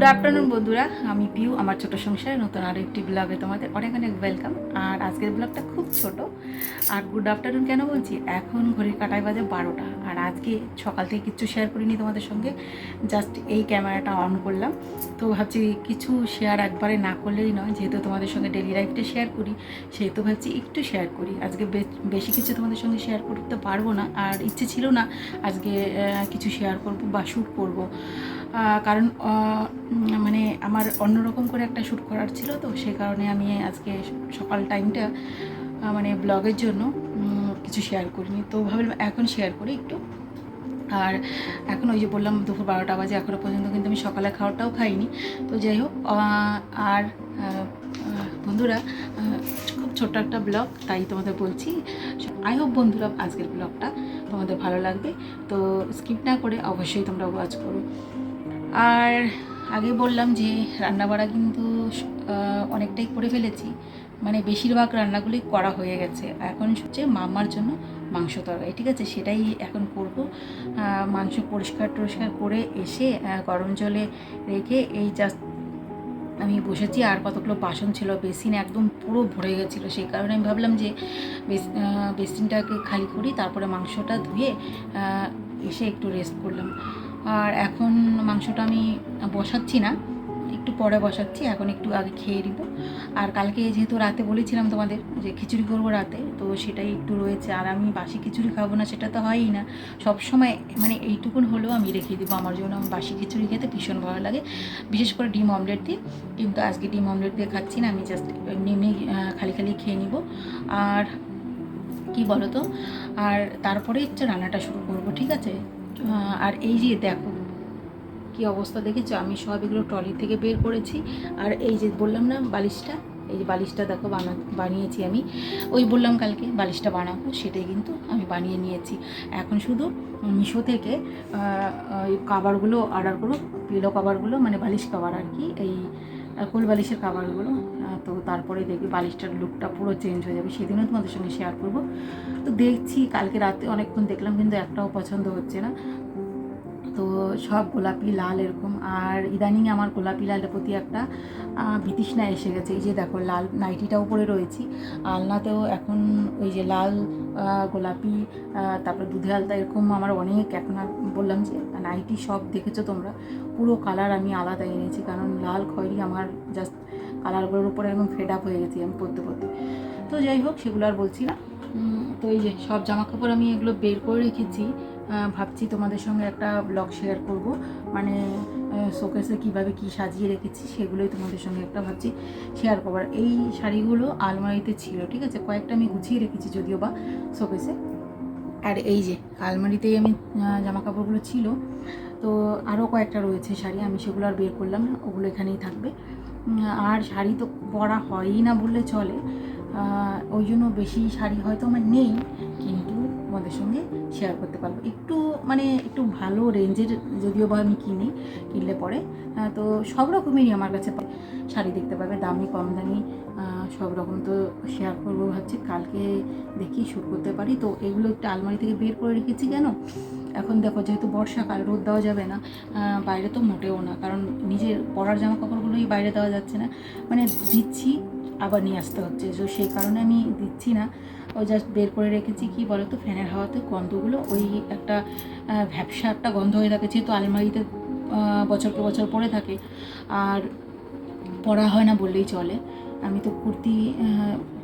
Good afternoon বন্ধুরা, আমি পিউ। আমার ছোট সংসারে নতুন আরও একটি ব্লগে তোমাদের অনেক অনেক ওয়েলকাম। আর আজকের ব্লগটা খুব ছোট। আর গুড আফটারনুন কেন বলছি, এখন ঘড়ির কাঁটায় বাজে 12টা। আর আজকে সকাল থেকে কিচ্ছু শেয়ার করিনি তোমাদের সঙ্গে, জাস্ট এই ক্যামেরাটা অন করলাম। তো ভাবছি কিছু শেয়ার একবারে না করলেই নয়, যেহেতু তোমাদের সঙ্গে ডেলি লাইফটা শেয়ার করি, সেহেতু ভাবছি একটু শেয়ার করি। আজকে বেশি কিছু তোমাদের সঙ্গে শেয়ার করতে পারবো না, আর ইচ্ছে ছিল না আজকে কিছু শেয়ার করব বা শ্যুট করব। কারণ মানে আমার অন্যরকম করে একটা শ্যুট করার ছিল, তো সেই কারণে আমি আজকে সকাল টাইমটা মানে ব্লগের জন্য কিছু শেয়ার করিনি। তো ভাবলাম এখন শেয়ার করি একটু। আর এখন ওই যে বললাম দুপুর 12টা বাজে, এখনও পর্যন্ত কিন্তু আমি সকালে খাওয়াটাও খাইনি। তো যাই হোক, আর বন্ধুরা, খুব ছোট্ট একটা ব্লগ, তাই তোমাদের বলছি। আই হোপ বন্ধুরা আজকের ব্লগটা তোমাদের ভালো লাগবে, তো স্কিপ না করে অবশ্যই তোমরা ওয়াচ করো। আর আগে বললাম যে রান্নাবাড়া কিন্তু অনেকটাই করে ফেলেছি, মানে বেশিরভাগ রান্নাগুলোই করা হয়ে গেছে। এখন হচ্ছে মাম্মার জন্য মাংস তরকারি, ঠিক আছে, সেটাই এখন করব। মাংস পরিষ্কার টরিষ্কার করে এসে গরম জলে রেখে এই জাস্ট আমি বসেছি। আর কতগুলো বাসন ছিল, বেসিন একদম পুরো ভরে গেছিলো, সেই কারণে আমি ভাবলাম যে বেসিনটাকে খালি করি, তারপরে মাংসটা ধুয়ে এসে একটু রেস্ট করলাম। আর এখন মাংসটা আমি বসাচ্ছি না, একটু পরে বসাচ্ছি, এখন একটু আগে খেয়ে নিব। আর কালকে যেহেতু রাতে বলেছিলাম তোমাদের যে খিচুড়ি করবো রাতে, তো সেটাই একটু রয়েছে। আর আমি বাসি খিচুড়ি খাবো না সেটা তো হয়ই না, সব সময় মানে এইটুকুন হলেও আমি রেখে দিব আমার জন্য। আমার বাসি খিচুড়ি খেতে ভীষণ ভালো লাগে, বিশেষ করে ডিম অমলেট দিয়ে। কিন্তু আজকে ডিম অমলেট দিয়ে খাচ্ছি না, আমি জাস্ট এমনি খালি খালি খেয়ে নিব। আর কি বলো তো, আর তারপরে হচ্ছে রান্নাটা শুরু করব, ঠিক আছে। আর এই যে দেখো কী অবস্থা দেখেছো, আমি সব এগুলো ট্রলি থেকে বের করেছি। আর এই যে বললাম না বালিশটা, এই যে বালিশটা দেখো বানিয়েছি আমি। ওই বললাম কালকে বালিশটা বানাবো, সেটাই কিন্তু আমি বানিয়ে নিয়েছি। এখন শুধু মিশো থেকে ওই কাভারগুলো অর্ডার করো, পিলো কাভারগুলো, মানে বালিশ কাভার আর কি, এই কোল বালিশের কাভারগুলো। তো তারপরে দেখবি বালিশটার লুকটা পুরো চেঞ্জ হয়ে যাবে, সেদিনও তোমাদের সঙ্গে শেয়ার করব। তো দেখছি, কালকে রাতে অনেকক্ষণ দেখলাম কিন্তু একটাও পছন্দ হচ্ছে না। তো সব গোলাপি লাল এরকম। আর ইদানিং আমার গোলাপি লালের প্রতি একটা বিতৃষ্ণা এসে গেছে। এই যে দেখো লাল নাইটিটাও পরে রয়েছি, আলনাতেও এখন ওই যে লাল গোলাপি, তারপরে দুধে আলতা, এরকম আমার অনেক এখন। আর বললাম যে নাইটি সব দেখেছো তোমরা, পুরো কালার আমি আলাদা এনেছি, কারণ লাল খয়েরি আমার জাস্ট কালারগুলোর উপরে একদম ফেড আপ হয়ে গেছি আমি পরতে পরতে। তো যাই হোক, সেগুলো আর বলছি না। তো এই যে সব জামা কাপড় আমি এগুলো বের করে রেখেছি। ভাবছি তোমাদের সঙ্গে একটা ব্লগ শেয়ার করব, মানে শোকেসে কীভাবে কী সাজিয়ে রেখেছি সেগুলোই তোমাদের সঙ্গে একটা ভাবছি শেয়ার করবার। এই শাড়িগুলো আলমারিতে ছিল, ঠিক আছে, কয়েকটা আমি গুছিয়ে রেখেছি যদিও বা শোকেসে। আর এই যে আলমারিতেই আমি জামা কাপড়গুলো ছিল, তো আরও কয়েকটা রয়েছে শাড়ি, আমি সেগুলো আর বের করলাম না, ওগুলো এখানেই থাকবে। আর শাড়ি তো পরা হয়ই না বললে চলে, ওই জন্য বেশি শাড়ি হয়তো আমার নেই, কিন্তু তোমাদের সঙ্গে শেয়ার করতে পারবো একটু, মানে একটু ভালো রেঞ্জের যদিও বা আমি কিনলে পরে। তো সব রকমেরই আমার কাছে শাড়ি দেখতে পাবে, দামি কম দামি সব রকম। তো শেয়ার করবো ভাবছি, কালকে দেখি শ্যুট করতে পারি। তো এগুলো একটু আলমারি থেকে বের করে রেখেছি কেন, এখন দেখো যেহেতু বর্ষাকাল, রোদ দেওয়া যাবে না বাইরে, তো মোটেও না, কারণ নিজের পরার জামা কাপড়গুলোই বাইরে দেওয়া যাচ্ছে না, মানে দিচ্ছি আবার নিয়ে আসতে হচ্ছে, তো সেই কারণে আমি দিচ্ছি না। ওই জাস্ট বের করে রেখেছি। কি বলো তো, ফ্যানের হাওয়াতে গন্ধগুলো ওই একটা ভ্যাপসা একটা গন্ধ হয়ে থাকে, যেহেতু আলমারিতে বছরকে বছর পরে থাকে আর পরা হয় না বললেই চলে। আমি তো কুর্তি,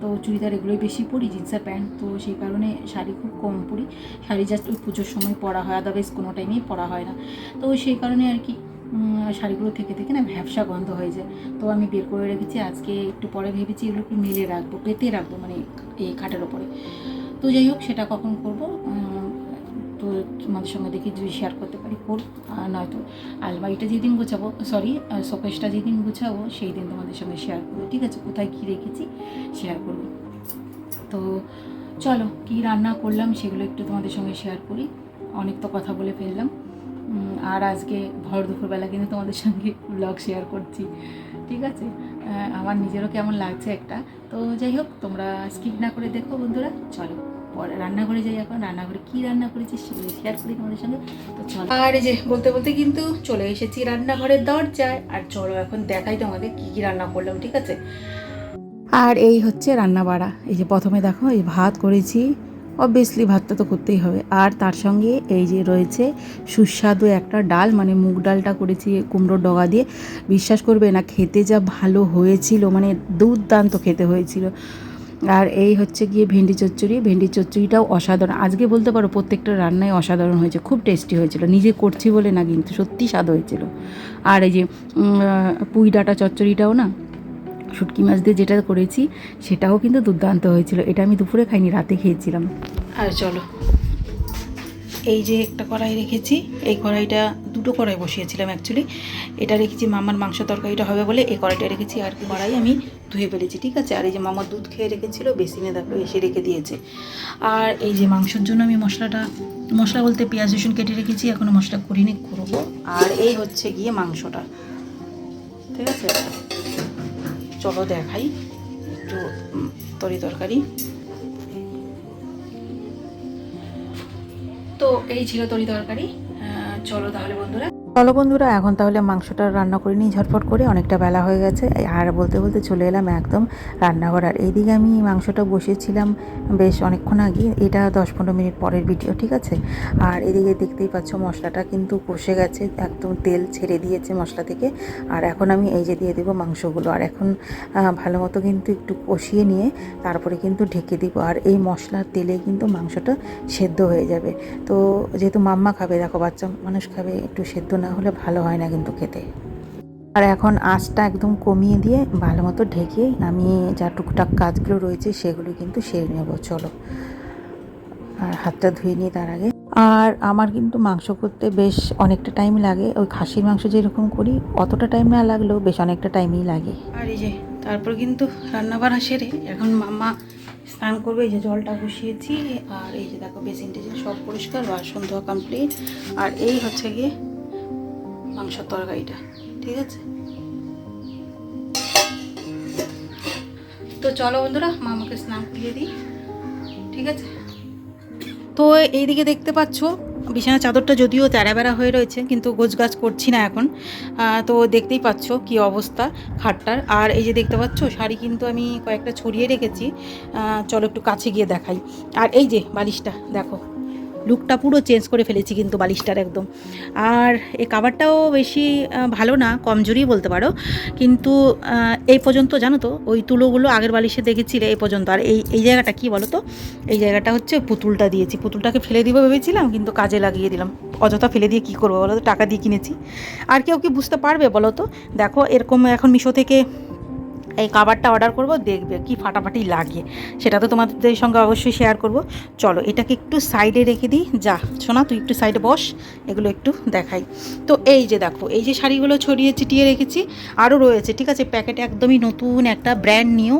তো চুড়িদার এগুলোই বেশি পরি, জিন্সের প্যান্ট, তো সেই কারণে শাড়ি খুব কম পরি। শাড়ি জাস্ট ওই পুজোর সময় পরা হয়, আদারওয়াইজ কোনো টাইমেই পরা হয় না। তো সেই কারণে আর কি শাড়িগুলো থেকে থেকে না ভ্যাপসা গন্ধ হয়ে যায়। তো আমি বের করে রেখেছি, আজকে একটু পরে ভেবেছি এগুলোকে মেলে রাখবো, পেতে রাখবো, মানে এই খাটের ওপরে। তো যাই হোক, সেটা কখন করবো তো তোমাদের সঙ্গে দেখি যদি শেয়ার করতে পারি করব, নয়তো আলমারিটা যেদিন গুছাবো, সরি শোকেসটা যেদিন গুছাবো সেই দিন তোমাদের সঙ্গে শেয়ার করবো, ঠিক আছে, কোথায় কী রেখেছি শেয়ার করবো। তো চলো, কী রান্না করলাম সেগুলো একটু তোমাদের সঙ্গে শেয়ার করি, অনেক তো কথা বলে ফেললাম। আর আজকে ভর দুপুরবেলা কিন্তু তোমাদের সঙ্গে ব্লগ শেয়ার করছি। ঠিক আছে। আমার নিজেরও কেমন লাগছে একটা। তো যাই হোক, তোমরা স্কিপ না করে দেখো বন্ধুরা। চলো পরে রান্নাঘরে যাই, এখন রান্নাঘরে কী রান্না করেছি সেগুলো শেয়ার করি তোমাদের সঙ্গে। তো চলো, আর এই যে বলতে বলতে কিন্তু চলে এসেছি রান্নাঘরের দরজায়। আর চলো এখন দেখাই তোমাদের কী কী রান্না করলাম, ঠিক আছে। আর এই হচ্ছে রান্না বাড়া। এই যে প্রথমে দেখো এই ভাত করেছি, অবভিয়াসলি ভাতটা তো করতেই হবে। আর তার সঙ্গে এই যে রয়েছে সুস্বাদু একটা ডাল, মানে মুগ ডালটা করেছি কুমড়োর ডগা দিয়ে। বিশ্বাস করবে না, খেতে যা ভালো হয়েছিল, মানে দুর্দান্ত খেতে হয়েছিল। আর এই হচ্ছে গিয়ে ভেন্ডি চচ্চড়ি। ভেন্ডি চচ্চড়িটাও অসাধারণ, আজকে বলতে পারো প্রত্যেকটা রান্নাই অসাধারণ হয়েছে, খুব টেস্টি হয়েছিল। নিজে করছি বলে না, কিন্তু সত্যি স্বাদ হয়েছিল। আর এই যে পুঁই ডাঁটা চচ্চড়িটাও না, শুটকি মাছ দিয়ে যেটা করেছি সেটাও কিন্তু দুর্দান্ত হয়েছিল। এটা আমি দুপুরে খাইনি, রাতে খেয়েছিলাম। আর চলো, এই যে একটা কড়াই রেখেছি, এই কড়াইটা দুটো কড়াই বসিয়েছিলাম অ্যাকচুয়ালি। এটা রেখেছি মামার মাংস তরকারিটা হবে বলে, এই কড়াইটা রেখেছি। আর কড়াই আমি ধুয়ে ফেলেছি, ঠিক আছে। আর এই যে মামার দুধ খেয়ে রেখেছিল, বেসিনে দেখো এসে রেখে দিয়েছে। আর এই যে মাংসের জন্য আমি মশলা বলতে পেঁয়াজ রসুন কেটে রেখেছি, এখনও মশলা করিনি, করবো। আর এই হচ্ছে গিয়ে মাংসটা, ঠিক আছে। চলো দেখাই একটু তরকারি। তো এই ছিল তরকারি। চলো বন্ধুরা, এখন তাহলে মাংসটা রান্না করে নিই ঝটফট করে, অনেকটা বেলা হয়ে গেছে। আর বলতে বলতে চলে এলাম একদম রান্নাঘর। আর এইদিকে আমি মাংসটা বসিয়েছিলাম বেশ অনেকক্ষণ আগে, এটা 10-15 মিনিট পরের ভিডিও, ঠিক আছে। আর এদিকে দেখতেই পাচ্ছ মশলাটা কিন্তু কষে গেছে, একদম তেল ছেড়ে দিয়েছে মশলা থেকে। আর এখন আমি এই যে দিয়ে দেবো মাংসগুলো। আর এখন ভালো মতো কিন্তু একটু কষিয়ে নিয়ে তারপরে কিন্তু ঢেকে দিব। আর এই মশলার তেলে কিন্তু মাংসটা সেদ্ধ হয়ে যাবে। তো যেহেতু মাম্মা খাবে, দেখো বাচ্চা মানুষ খাবে, একটু সেদ্ধ না হলে ভালো হয় না কিন্তু খেতে। আর এখন আঁচটা একদম কমিয়ে দিয়ে ভালো মতো ঢেকে আমি যা টুকটাক কাজগুলো রয়েছে সেগুলো কিন্তু সেরে নেব। চলো, আর হাতটা ধুয়ে নিই তার আগে। আর আমার কিন্তু মাংস করতে বেশ অনেকটা টাইম লাগে, ওই খাসির মাংস যেরকম করি অতটা টাইম না লাগলেও বেশ অনেকটা টাইমই লাগে। আর এই যে তারপর কিন্তু রান্না বাড়া সেরে এখন মাম্মা স্নান করবে। এই যে জলটা বসিয়েছি। আর এই যে দেখো বেসিন টেসিন সব পরিষ্কার, বাসন ধোয়া কমপ্লিট। আর এই হচ্ছে গিয়ে মাংসের তরকারিটা, ঠিক আছে। তো চলো বন্ধুরা, মামাকে স্নান করিয়ে দিই, ঠিক আছে। তো এইদিকে দেখতে পাচ্ছ বিছানা চাদরটা যদিও তেড়াবেড়া হয়ে রয়েছে, কিন্তু গোছগাছ করছি না এখন। তো দেখতেই পাচ্ছ কি অবস্থা খাটটার। আর এই যে দেখতে পাচ্ছ শাড়ি কিন্তু আমি কয়েকটা ছড়িয়ে রেখেছি, চলো একটু কাছে গিয়ে দেখাই। আর এই যে বালিশটা দেখো, লুকটা পুরো চেঞ্জ করে ফেলেছি কিন্তু বালিশটার একদম। আর এই কাভারটাও বেশি ভালো না, কমজোরি বলতে পারো। কিন্তু এই পর্যন্ত জানো তো, ওই তুলোগুলো আগের বালিশে দেখেছিলে এই পর্যন্ত। আর এই জায়গাটা কি বলো তো, এই জায়গাটা হচ্ছে পুতুলটা দিয়েছি। পুতুলটাকে ফেলে দিব ভেবেছিলাম, কিন্তু কাজে লাগিয়ে দিলাম। অযথা ফেলে দিয়ে কী করবো বলো তো, টাকা দিয়ে কিনেছি। আর কেউ কি বুঝতে পারবে বলো তো? দেখো এরকম এখন মিশো থেকে এই কাভারটা অর্ডার করব, দেখবে কি ফাটাফাটি লাগে, সেটা তো তোমাদের সঙ্গে অবশ্যই শেয়ার করব। চলো এটাকে একটু সাইডে রেখে দিই। যা শোনা, তুই একটু সাইডে বস, এগুলো একটু দেখাই। তো এই যে দেখো, এই যে শাড়িগুলো ছড়িয়ে ছিটিয়ে রেখেছি, আরও রয়েছে, ঠিক আছে। প্যাকেটে একদমই নতুন একটা ব্র্যান্ড নিউ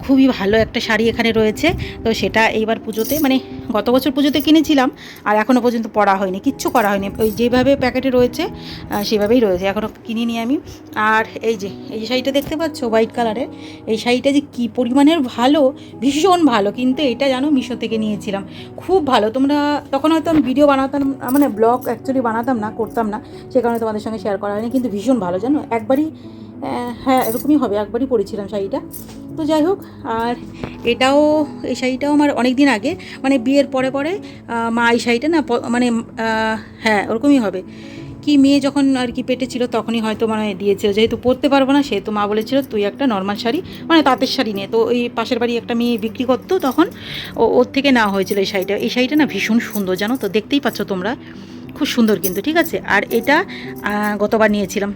খুবই ভালো একটা শাড়ি এখানে রয়েছে। তো সেটা এইবার পুজোতে, মানে গত বছর পুজোতে কিনেছিলাম, আর এখনও পর্যন্ত পরা হয়নি, কিচ্ছু করা হয়নি, ওই যেভাবে প্যাকেটে রয়েছে সেভাবেই রয়েছে, এখনও কিনিনি আমি। আর এই যে শাড়িটা দেখতে পাচ্ছ হোয়াইট কালারের, এই শাড়িটা যে কী পরিমাণের ভালো, ভীষণ ভালো। কিন্তু এটা জানো মিশো থেকে নিয়েছিলাম, খুব ভালো। তোমরা তখন হয়তো আমি ভিডিও বানাতাম, মানে ব্লগ অ্যাকচুয়ালি বানাতাম না, করতাম না, সে কারণে তোমাদের সঙ্গে শেয়ার করা হয়নি। কিন্তু ভীষণ ভালো জানো, একবারই, হ্যাঁ এরকমই হবে, একবারই পরেছিলাম শাড়িটা। তো যাই হোক, আর এই শাড়িটাও আমার অনেক দিন আগে, মানে বিয়ের পরে পরে মা এই শাড়িটা না, মানে হ্যাঁ ওরকমই হবে, কি মেয়ে যখন আর কি পেটে ছিল তখনই হয়তো মানে দিয়েছিল। যেহেতু পরতে পারবো না, সেহেতু মা বলেছিল তুই একটা নর্মাল শাড়ি, মানে তাঁতের শাড়ি নে। তো ওই পাশের বাড়ি একটা মেয়ে বিক্রি করতো, তখন ওর থেকে নেওয়া হয়েছিল এই শাড়িটা। এই শাড়িটা না ভীষণ সুন্দর জানো তো, দেখতেই পাচ্ছ তোমরা, খুব সুন্দর কিন্তু, ঠিক আছে। আর এটা গতবার নিয়েছিলাম,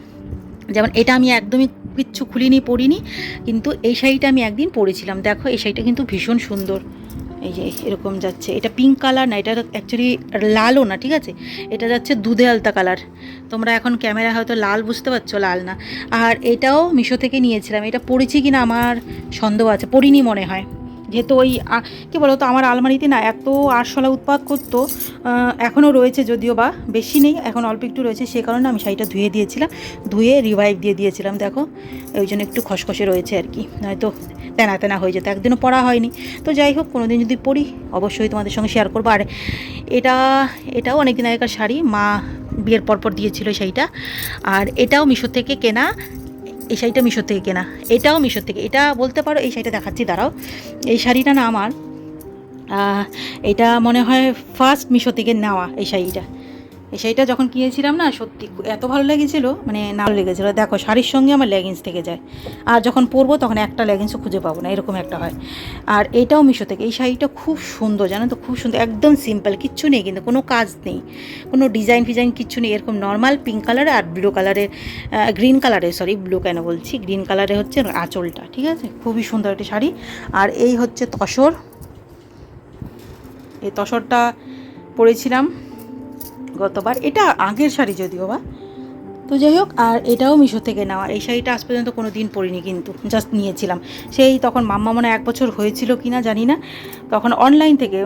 যেমন এটা আমি একদমই কিচ্ছু খুলিনি, পরিনি, কিন্তু এই শাড়িটা আমি একদিন পরেছিলাম। দেখো এই শাড়িটা কিন্তু ভীষণ সুন্দর, এই যে এরকম যাচ্ছে। এটা পিঙ্ক কালার না, এটা অ্যাকচুয়ালি লালও না, ঠিক আছে। এটা যাচ্ছে দুধে আলতা কালার। তোমরা এখন ক্যামেরা হয়তো লাল বুঝতে পারছো, লাল না। আর এটাও মিশো থেকে নিয়েছিলাম, এটা পরেছি কি না আমার সন্দেহ আছে, পরিনি মনে হয়, যেহেতু ওই কী বলো তো, আমার আলমারিতে না এত আরশোলা উৎপাত করতো, এখনও রয়েছে যদিও বা বেশি নেই, এখন অল্প একটু রয়েছে, সে কারণে আমি শাড়িটা ধুয়ে দিয়েছিলাম, ধুয়ে রিভাইভ দিয়ে দিয়েছিলাম। দেখো ওই জন্য একটু খসখসে রয়েছে আর কি, নয়তো তেনা তেনা হয়ে যেত, একদিনও পরা হয়নি। তো যাই হোক, কোনো দিন যদি পরি অবশ্যই তোমাদের সঙ্গে শেয়ার করবো। আর এটাও অনেক দিন আগেকার শাড়ি, মা বিয়ের পরপর দিয়েছিল শাড়িটা। আর এটাও মিশো থেকে কেনা, এই শাড়িটা মিশো থেকে কেনা, এটাও মিশো থেকে। এটা বলতে পারো, এই শাড়িটা দেখাচ্ছি দাঁড়াও, এই শাড়িটা না আমার, এটা মনে হয় ফার্স্ট মিশো থেকে নেওয়া এই শাড়িটা। এই শাড়িটা যখন কিনেছিলাম না, সত্যি এত ভালো লেগেছিলো, মানে না লেগেছিলো। দেখো শাড়ির সঙ্গে আমার লেগিংস থেকে যায়, আর যখন পরবো তখন একটা লেগিংসও খুঁজে পাবো না, এরকম একটা হয়। আর এটাও মিশো থেকে। এই শাড়িটা খুব সুন্দর, জানো তো, খুব সুন্দর, একদম সিম্পল, কিচ্ছু নেই কিন্তু, কোনো কাজ নেই, কোনো ডিজাইন ফিজাইন কিচ্ছু নেই, এরকম নর্মাল পিঙ্ক কালারে আর ব্লু কালারের, গ্রিন কালারে, সরি ব্লু কেন বলছি, গ্রিন কালারে হচ্ছে আঁচলটা, ঠিক আছে, খুবই সুন্দর একটি শাড়ি। আর এই হচ্ছে তসর, এই তসরটা পরেছিলাম গতবার, এটা আগের শাড়ি যদিও বা। তো যাই হোক, আর এটাও মিশো থেকে নেওয়া। এই শাড়িটা আজ পর্যন্ত কোনো দিন পরিনি, কিন্তু জাস্ট নিয়েছিলাম, সেই তখন মাম্মা মনে 1 বছর হয়েছিল কি না জানি না, তখন অনলাইন থেকে,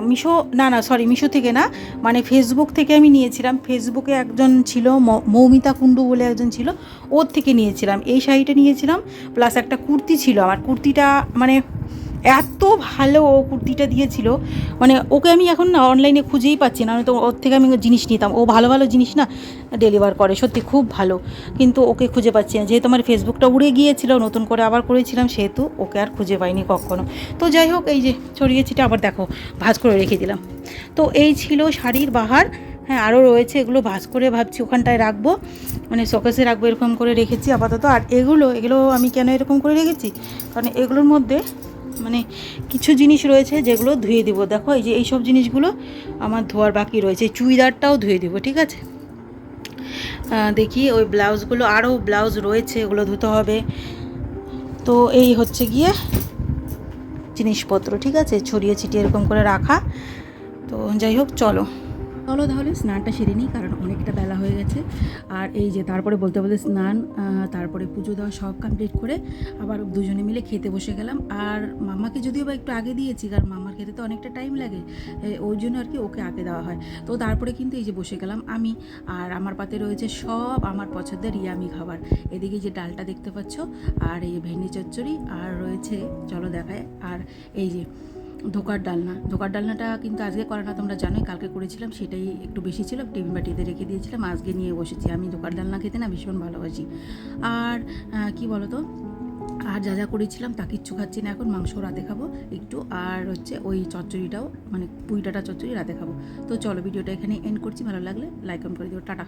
মিশো থেকে না, মানে ফেসবুক থেকে আমি নিয়েছিলাম। ফেসবুকে একজন ছিল, মৌমিতা কুণ্ডু বলে একজন ছিল, ওর থেকে নিয়েছিলাম এই শাড়িটা, নিয়েছিলাম। প্লাস একটা কুর্তি ছিল আমার, কুর্তিটা মানে এত ভালো ও কুর্তিটা দিয়েছিল, মানে ওকে আমি এখন না অনলাইনে খুঁজেই পাচ্ছি না, তো ওর থেকে আমি জিনিস নিতাম, ও ভালো ভালো জিনিস না ডেলিভার করে, সত্যি খুব ভালো, কিন্তু ওকে খুঁজে পাচ্ছি না, যেহেতু আমার ফেসবুকটা উড়ে গিয়েছিল, নতুন করে আবার করেছিলাম, সেহেতু ওকে আর খুঁজে পাইনি কখনো। তো যাই হোক, এই যে ছড়িয়ে ছিটে আবার দেখো ভাঁজ করে রেখে দিলাম। তো এই ছিল শাড়ির বাহার। হ্যাঁ, আরও রয়েছে, এগুলো ভাঁজ করে ভাবছি ওখানটায় রাখবো, মানে শোকেসে রাখবো, এরকম করে রেখেছি আপাতত। আর এগুলো আমি কেন এরকম করে রেখেছি, কারণ এগুলোর মধ্যে মানে কিছু জিনিস রয়েছে যেগুলো ধুয়ে দিব। দেখো এই যে এইসব জিনিসগুলো আমার ধোয়ার বাকি রয়েছে, চুড়িদারটাও ধুয়ে দিব, ঠিক আছে। দেখি ওই ব্লাউজগুলো, আরও ব্লাউজ রয়েছে, ওগুলো ধুতে হবে। তো এই হচ্ছে গিয়ে জিনিসপত্র, ঠিক আছে, ছড়িয়ে ছিটিয়ে এরকম করে রাখা। তো যাই হোক, চলো তাহলে স্নানটা সেরে নিই, কারণ অনেকটা বেলা হয়ে গেছে। আর এই যে তারপরে বলতে বলতে স্নান, তারপরে পুজো দেওয়া সব কমপ্লিট করে আবার দুজনে মিলে খেতে বসে গেলাম। আর মামাকে যদিও বা একটু আগে দিয়েছি, কারণ মামার খেতে তো অনেকটা টাইম লাগে, ওই জন্য আর কি ওকে আগে দেওয়া হয়। তো তারপরে কিন্তু এই যে বসে গেলাম আমি, আর আমার পাতে রয়েছে সব আমার পছন্দের ইয়ামি খাবার। এদিকে যে ডালটা দেখতে পাচ্ছ, আর এই ভেন্ডি চচ্চড়ি, আর রয়েছে, চলো দেখায়, আর এই যে ধোকার ডালনাটা কিন্তু আজকে করা না, তোমরা জানোই, কালকে করেছিলাম, সেটাই একটু বেশি ছিল, টিফিন বাটিতে রেখে দিয়েছিলাম, আজকে নিয়ে বসেছি। আমি ধোকার ডালনা খেতে না ভীষণ ভালোবাসি। আর কি বলো তো, আর যা যা করেছিলাম তা কিচ্ছু খাচ্ছি না এখন, মাংস রাতে খাবো একটু, আর হচ্ছে ওই চচ্চড়িটাও, মানে পুঁই ডাঁটা চচ্চড়ি রাতে খাবো। তো চলো ভিডিওটা এখানে এন্ড করছি, ভালো লাগলে লাইক কমেন্ট করে দিও, টাটা।